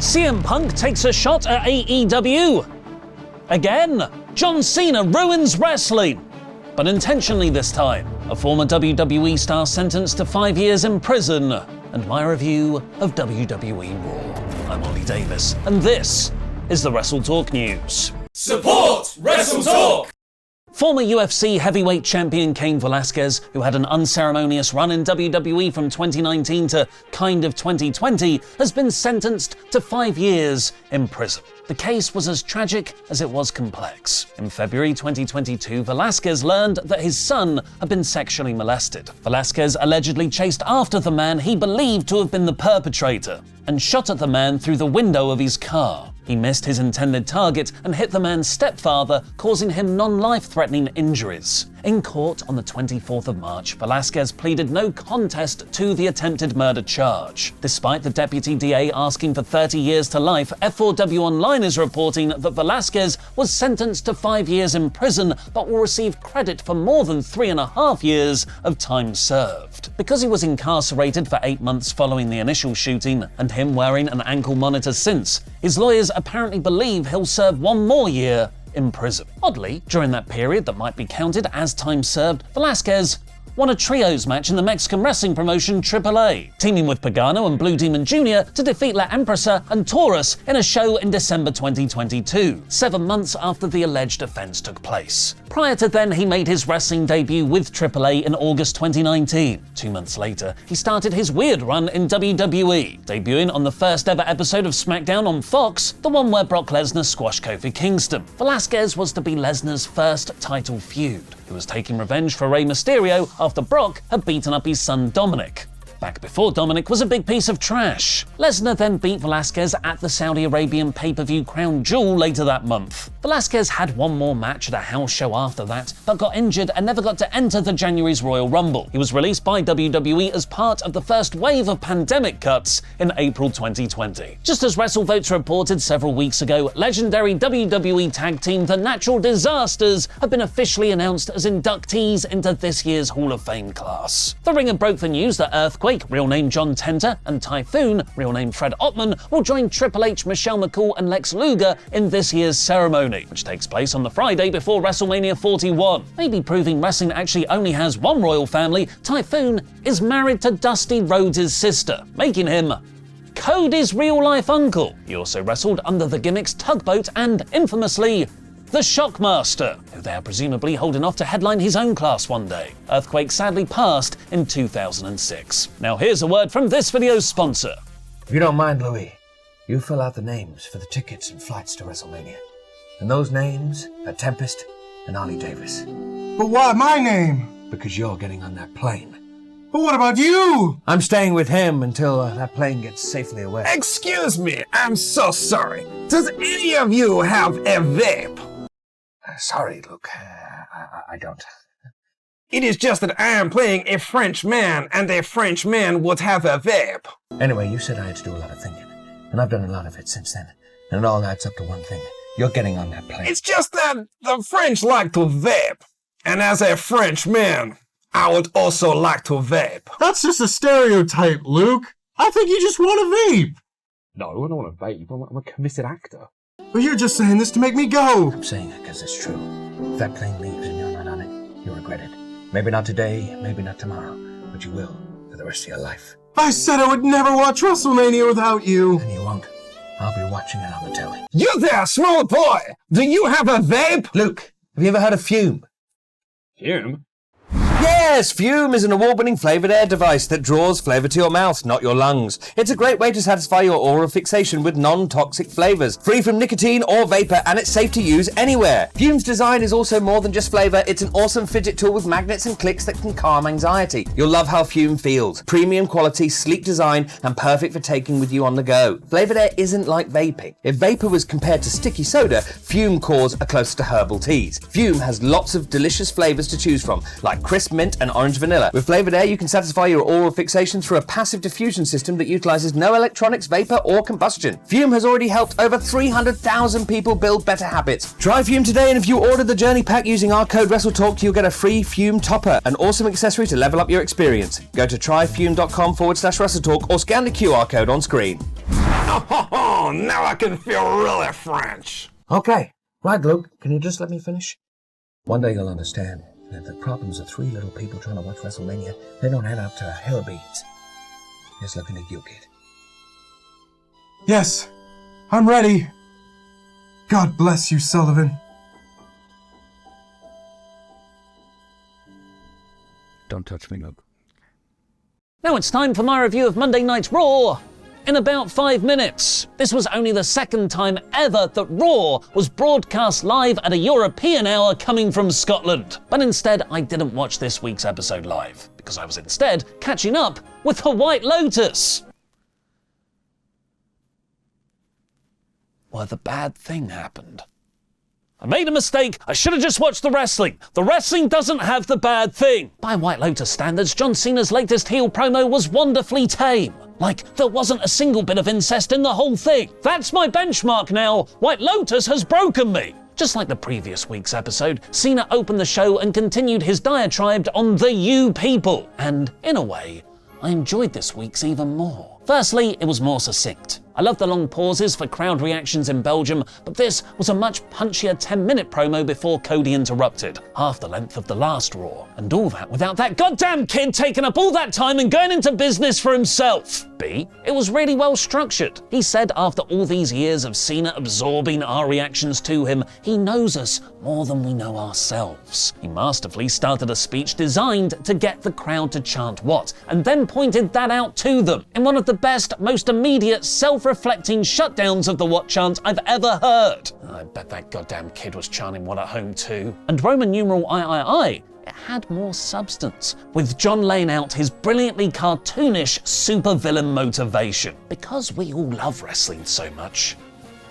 CM Punk takes a shot at AEW. Again, John Cena ruins wrestling, but intentionally this time. A former WWE star sentenced to 5 years in prison, and my review of WWE Raw. I'm Ollie Davis, and this is the WrestleTalk News. Support WrestleTalk! Former UFC heavyweight champion Cain Velasquez, who had an unceremonious run in WWE from 2019 to kind of 2020, has been sentenced to 5 years in prison. The case was as tragic as it was complex. In February 2022, Velasquez learned that his son had been sexually molested. Velasquez allegedly chased after the man he believed to have been the perpetrator and shot at the man through the window of his car. He missed his intended target and hit the man's stepfather, causing him non-life-threatening injuries. In court on the 24th of March, Velasquez pleaded no contest to the attempted murder charge. Despite the deputy DA asking for 30 years to life, F4W Online is reporting that Velasquez was sentenced to 5 years in prison, but will receive credit for more than 3.5 years of time served. Because he was incarcerated for 8 months following the initial shooting, and him wearing an ankle monitor since, his lawyers apparently believe he'll serve 1 more year in prison. Oddly, during that period that might be counted as time served, Velasquez won a trios match in the Mexican wrestling promotion AAA, teaming with Pagano and Blue Demon Jr. to defeat La Empresa and Taurus in a show in December 2022, 7 months after the alleged offense took place. Prior to then, he made his wrestling debut with AAA in August 2019. 2 months later, he started his weird run in WWE, debuting on the first ever episode of SmackDown on Fox, the one where Brock Lesnar squashed Kofi Kingston. Velasquez was to be Lesnar's first title feud. He was taking revenge for Rey Mysterio after Brock had beaten up his son Dominic. Back before Dominic was a big piece of trash. Lesnar then beat Velasquez at the Saudi Arabian pay-per-view Crown Jewel later that month. Velasquez had 1 more match at a house show after that, but got injured and never got to enter the January's Royal Rumble. He was released by WWE as part of the first wave of pandemic cuts in April 2020. Just as WrestleVotes reported several weeks ago, legendary WWE tag team The Natural Disasters have been officially announced as inductees into this year's Hall of Fame class. The Ringer broke the news that Earthquake, real name John Tenta, and Typhoon, real name Fred Ottman, will join Triple H, Michelle McCool, and Lex Luger in this year's ceremony, which takes place on the Friday before WrestleMania 41. Maybe proving wrestling actually only has one royal family, Typhoon is married to Dusty Rhodes' sister, making him Cody's real-life uncle. He also wrestled under the gimmicks Tugboat and, infamously, the Shockmaster, who they are presumably holding off to headline his own class one day. Earthquake sadly passed in 2006. Now here's a word from this video's sponsor. If you don't mind, Louis, you fill out the names for the tickets and flights to WrestleMania. And those names are Tempest and Ollie Davis. But why my name? Because you're getting on that plane. But what about you? I'm staying with him until that plane gets safely away. Excuse me, I'm so sorry. Does any of you have a vape? Sorry, Luke. I don't. It is just that I am playing a French man, and a French man would have a vape. Anyway, you said I had to do a lot of thinking, and I've done a lot of it since then. And it all adds up to one thing. You're getting on that plane. It's just that the French like to vape. And as a French man, I would also like to vape. That's just a stereotype, Luke. I think you just want to vape. No, I don't want to vape. I'm a committed actor. But you're just saying this to make me go. I'm saying it because it's true. If that plane leaves and you're not on it, you'll regret it. Maybe not today, maybe not tomorrow, but you will for the rest of your life. I said I would never watch WrestleMania without you. And you won't. I'll be watching it on the telly. You there, small boy! Do you have a vape? Luke, have you ever heard of Fume? Fume? Yes, Fume is an award-winning flavoured air device that draws flavour to your mouth, not your lungs. It's a great way to satisfy your oral fixation with non-toxic flavours, free from nicotine or vapour, and it's safe to use anywhere. Fume's design is also more than just flavour, it's an awesome fidget tool with magnets and clicks that can calm anxiety. You'll love how Fume feels. Premium quality, sleek design, and perfect for taking with you on the go. Flavoured air isn't like vaping. If vapour was compared to sticky soda, Fume cores are closer to herbal teas. Fume has lots of delicious flavours to choose from, like crisp mint and orange vanilla. With flavoured air, you can satisfy your oral fixation through a passive diffusion system that utilises no electronics, vapour or combustion. Fume has already helped over 300,000 people build better habits. Try Fume today, and if you order the Journey Pack using our code WrestleTalk, you'll get a free Fume topper, an awesome accessory to level up your experience. Go to tryfume.com/WrestleTalk or scan the QR code on screen. Oh, Oh, now I can feel really French. Okay. Right, Luke, can you just let me finish? One day you'll understand that the problems of three little people trying to watch WrestleMania, they don't add up to a hill of beans. Just looking at you, kid. Yes, I'm ready. God bless you, Sullivan. Don't touch me, Luke. Now it's time for my review of Monday Night Raw in about 5 minutes. This was only the second time ever that Raw was broadcast live at a European hour coming from Scotland. But instead, I didn't watch this week's episode live, because I was instead catching up with The White Lotus. Well, the bad thing happened. I made a mistake. I should have just watched the wrestling. The wrestling doesn't have the bad thing. By White Lotus standards, John Cena's latest heel promo was wonderfully tame. Like, there wasn't a single bit of incest in the whole thing. That's my benchmark now. White Lotus has broken me. Just like the previous week's episode, Cena opened the show and continued his diatribe on the you people. And, in a way, I enjoyed this week's even more. Firstly, it was more succinct. I love the long pauses for crowd reactions in Belgium, but this was a much punchier 10-minute promo before Cody interrupted, half the length of the last Raw. And all that without that goddamn kid taking up all that time and going into business for himself. B, it was really well structured. He said after all these years of Cena absorbing our reactions to him, he knows us more than we know ourselves. He masterfully started a speech designed to get the crowd to chant what, and then pointed that out to them in one of the best, most immediate, self-reflecting shutdowns of the what chant I've ever heard. I bet that goddamn kid was chanting what at home too. And Roman numeral III, it had more substance, with John laying out his brilliantly cartoonish supervillain motivation. Because we all love wrestling so much,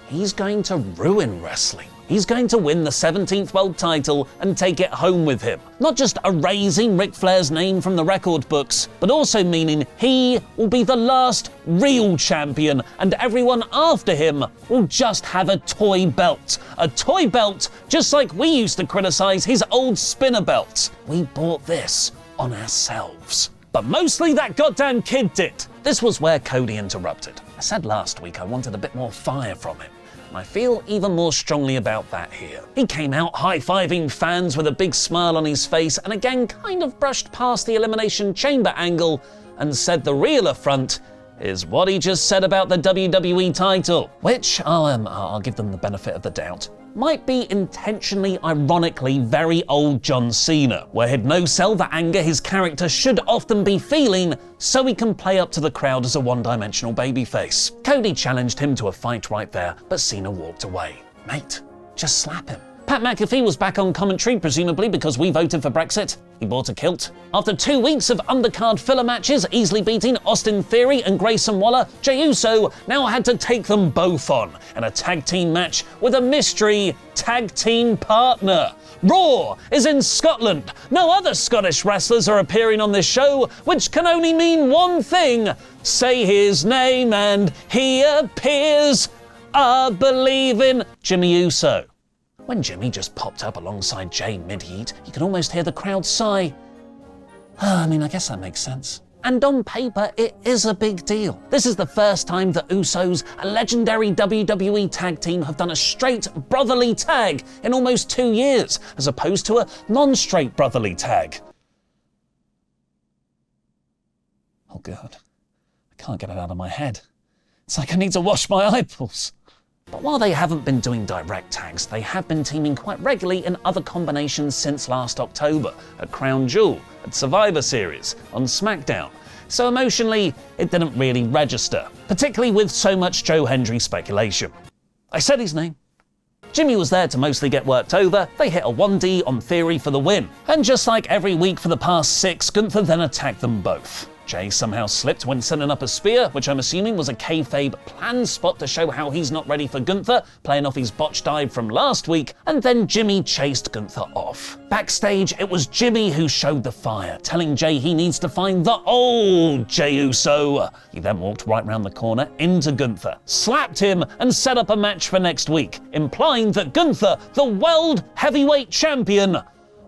he's going to ruin wrestling. He's going to win the 17th world title and take it home with him. Not just erasing Ric Flair's name from the record books, but also meaning he will be the last real champion and everyone after him will just have a toy belt. A toy belt just like we used to criticize his old spinner belts. We bought this on ourselves. But mostly that goddamn kid did. This was where Cody interrupted. I said last week I wanted a bit more fire from him. And I feel even more strongly about that here. He came out high-fiving fans with a big smile on his face and again kind of brushed past the Elimination Chamber angle and said the real affront is what he just said about the WWE title, which I'll give them the benefit of the doubt, might be intentionally, ironically, very old John Cena, where he'd no-sell the anger his character should often be feeling so he can play up to the crowd as a one-dimensional babyface. Cody challenged him to a fight right there, but Cena walked away. Mate, just slap him. Pat McAfee was back on commentary, presumably because we voted for Brexit. He bought a kilt. After 2 weeks of undercard filler matches, easily beating Austin Theory and Grayson Waller, Jey Uso now had to take them both on in a tag team match with a mystery tag team partner. Raw is in Scotland. No other Scottish wrestlers are appearing on this show, which can only mean one thing. Say his name and he appears. I believe in Jimmy Uso. When Jimmy just popped up alongside Jey mid-heat, you could almost hear the crowd sigh. I guess that makes sense. And on paper, it is a big deal. This is the first time the Usos, a legendary WWE tag team, have done a straight brotherly tag in almost 2 years, as opposed to a non-straight brotherly tag. Oh God, I can't get it out of my head. It's like I need to wash my eyeballs. But while they haven't been doing direct tags, they have been teaming quite regularly in other combinations since last October, at Crown Jewel, at Survivor Series, on SmackDown. So emotionally, it didn't really register, particularly with so much Joe Hendry speculation. I said his name. Jimmy was there to mostly get worked over. They hit a 1D on Theory for the win. And just like every week for the past 6, Gunther then attacked them both. Jey somehow slipped when setting up a spear, which I'm assuming was a kayfabe planned spot to show how he's not ready for Gunther, playing off his botch dive from last week, and then Jimmy chased Gunther off. Backstage, it was Jimmy who showed the fire, telling Jey he needs to find the old Jey Uso. He then walked right round the corner into Gunther, slapped him, and set up a match for next week, implying that Gunther, the World Heavyweight Champion,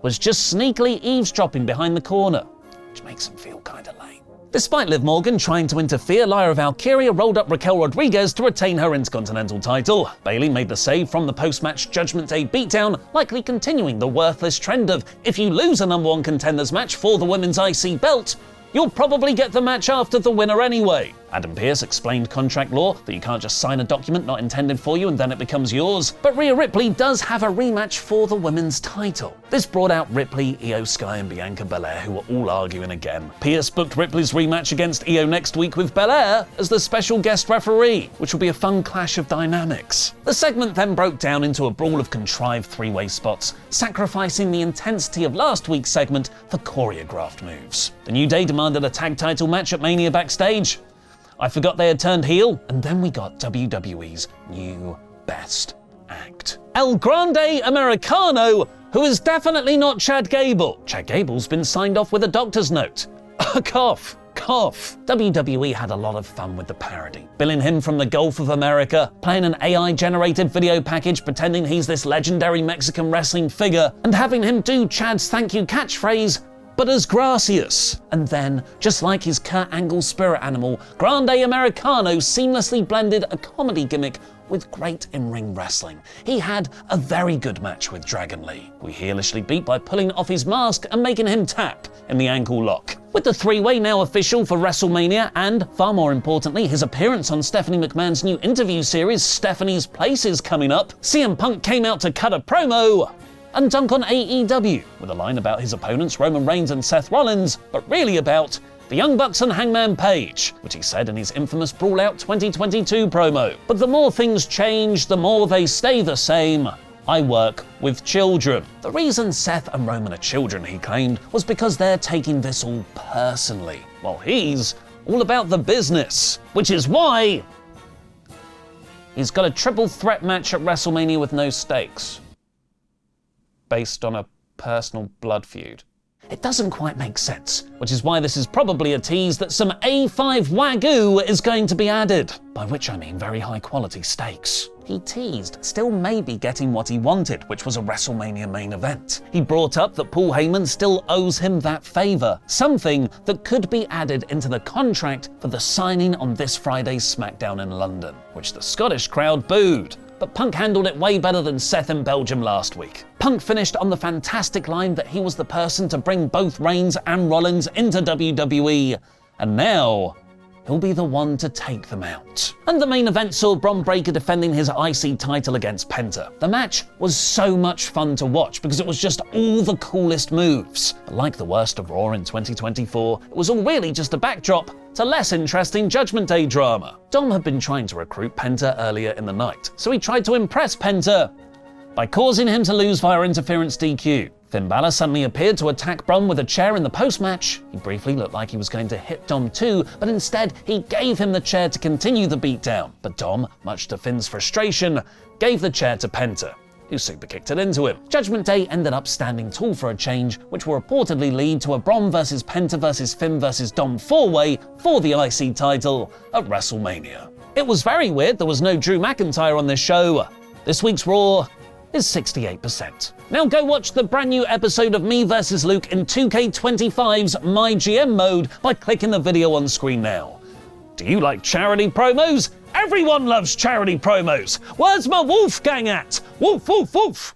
was just sneakily eavesdropping behind the corner, which makes him feel kinda lame. Despite Liv Morgan trying to interfere, Lyra Valkyria rolled up Raquel Rodriguez to retain her Intercontinental title. Bayley made the save from the post-match Judgment Day beatdown, likely continuing the worthless trend of if you lose a number one contenders match for the women's IC belt, you'll probably get the match after the winner anyway. Adam Pearce explained contract law, that you can't just sign a document not intended for you and then it becomes yours. But Rhea Ripley does have a rematch for the women's title. This brought out Ripley, Io Sky and Bianca Belair, who were all arguing again. Pearce booked Ripley's rematch against Io next week with Belair as the special guest referee, which will be a fun clash of dynamics. The segment then broke down into a brawl of contrived three-way spots, sacrificing the intensity of last week's segment for choreographed moves. The New Day demanded a tag title match at Mania backstage. I forgot they had turned heel, and then we got WWE's new best act. El Grande Americano, who is definitely not Chad Gable. Chad Gable's been signed off with a doctor's note. Cough. WWE had a lot of fun with the parody, billing him from the Gulf of America, playing an AI-generated video package pretending he's this legendary Mexican wrestling figure, and having him do Chad's thank you catchphrase, but as Gracias. And then, just like his Kurt Angle spirit animal, Grande Americano seamlessly blended a comedy gimmick with great in-ring wrestling. He had a very good match with Dragon Lee, who he heelishly beat by pulling off his mask and making him tap in the ankle lock. With the three-way now official for WrestleMania and, far more importantly, his appearance on Stephanie McMahon's new interview series, Stephanie's Place, is coming up, CM Punk came out to cut a promo and dunk on AEW, with a line about his opponents Roman Reigns and Seth Rollins, but really about the Young Bucks and Hangman Page, which he said in his infamous Brawl Out 2022 promo. But the more things change, the more they stay the same. I work with children. The reason Seth and Roman are children, he claimed, was because they're taking this all personally, while he's all about the business, which is why he's got a triple threat match at WrestleMania with no stakes, based on a personal blood feud. It doesn't quite make sense, which is why this is probably a tease that some A5 Wagyu is going to be added, by which I mean very high quality steaks. He teased still maybe getting what he wanted, which was a WrestleMania main event. He brought up that Paul Heyman still owes him that favor, something that could be added into the contract for the signing on this Friday's SmackDown in London, which the Scottish crowd booed. But Punk handled it way better than Seth in Belgium last week. Punk finished on the fantastic line that he was the person to bring both Reigns and Rollins into WWE, and now he'll be the one to take them out. And the main event saw Bron Breakker defending his IC title against Penta. The match was so much fun to watch because it was just all the coolest moves. Like the worst of Raw in 2024, it was all really just a backdrop to less interesting Judgment Day drama. Dom had been trying to recruit Penta earlier in the night, so he tried to impress Penta by causing him to lose via interference DQ. Finn Balor suddenly appeared to attack Bron with a chair in the post-match. He briefly looked like he was going to hit Dom too, but instead he gave him the chair to continue the beatdown. But Dom, much to Finn's frustration, gave the chair to Penta, who super kicked it into him. Judgment Day ended up standing tall for a change, which will reportedly lead to a Bron vs Penta vs Finn vs Dom 4-way for the IC title at WrestleMania. It was very weird there was no Drew McIntyre on this show. This week's Raw is 68%. Now go watch the brand new episode of Me vs Luke in 2K25's My GM mode by clicking the video on screen now. Do you like charity promos? Everyone loves charity promos. Where's my Wolfgang at? Woof, woof, woof.